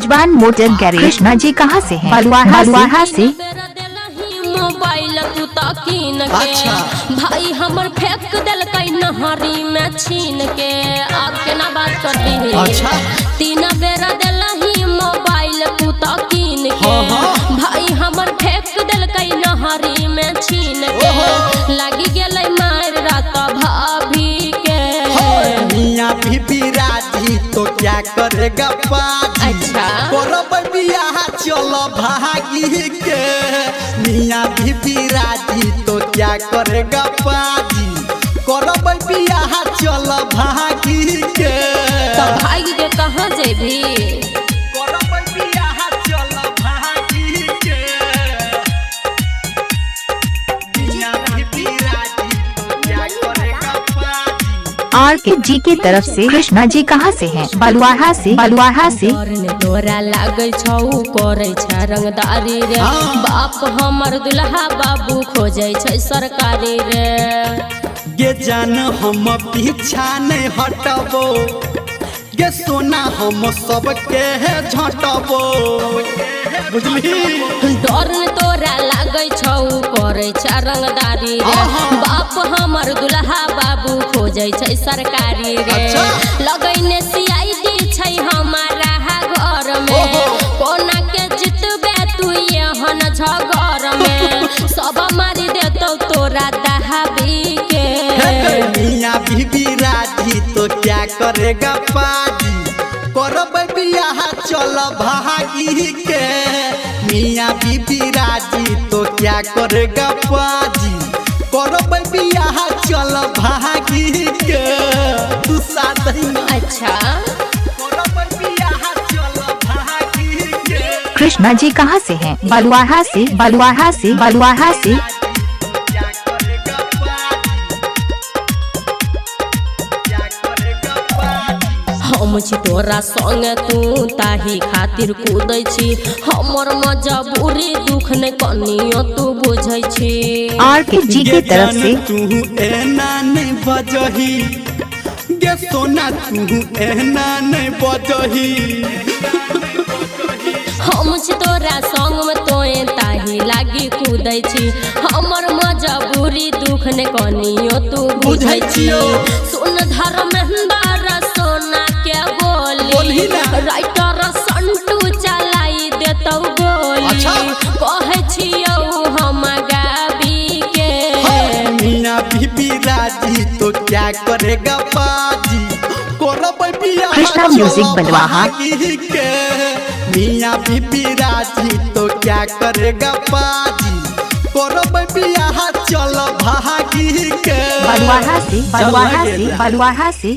मेजबान motor garage. Krishna ji कहाँ से हैं? बलुआहा से। मोबाइल तू ताकीन के भाई हमर फेंक दिल नहरी में छीन के। आपके ना बात कर दी अच्छा। 3 बेरा दिल ही मोबाइल तू ताकीन के भाई हमर फेंक दिल नहरी में छीन के। लगी गल मार रात भाभी के। मियां बीबी राजी तो क्या करेगा पाजी। अच्छा बियाह चलो भागी के। मियां बीबी राजी तो क्या करेगा पाजी। करब बियाह चलो भागी के। तो भागी के कहाँ जेबी? करब बियाह चलो भागी के। मियां बीबी राजी तो क्या करेगा पाजी। आरके जी की तरफ से। कृष्णा जी कहाँ से हैं? बलुआहा से। तोरा लागै छौ करै छ रंगदारी रे। बाप हमर दुल्हा बाबू खोजै छै सरकारी रे। गे जान हम पीछा नहीं हटबो। गे सोना हम सबके झटबो। बुझली डर तोरा लागै छौ करै छ रंगदारी रे। बाप हमर दुल्हा बाबू खोजै छै सरकारी रे। लगैने सीआईडी छै हमारा घर में। कोना के जितबे तू एहन झगर में। सब मारी देतौ तोरा दहाबी के। मियां बीबी राजी तो क्या करेगा पाजी। करब बियाह चल भागी के। मियां बीबी राजी तो क्या करेगा पाजी। करब बियाह चल भागी के। तू साथ में। अच्छा कृष्णा जी कहाँ से हैं? बलुआहा से। हम छी तोरा संग तू ताही खातिर कूदै छी। हमर मजबूरी दुख ने कनियो तू बुझै छी। आरके जी की तरफ से। तू एना नहीं बजही। गे सोना तू एना नहीं बजही। हम छी तोरा संग में तोए ताही लागी कूदै छी। हमर मजबूरी दुख ने कनियो तू बुझै छी। सुन धर्मेंद्र सोना के बोली। राइटर संटू चलाई देतौ गोली। कहे छियौ हम गाबी के। मियां बीबी राजी तो क्या करेगा पाजी। कृष्णा म्यूजिक बलुआहा के। मियां बीबी राजी तो क्या करेगा पाजी। करब बियाह चल भागी के। बलुआहा से।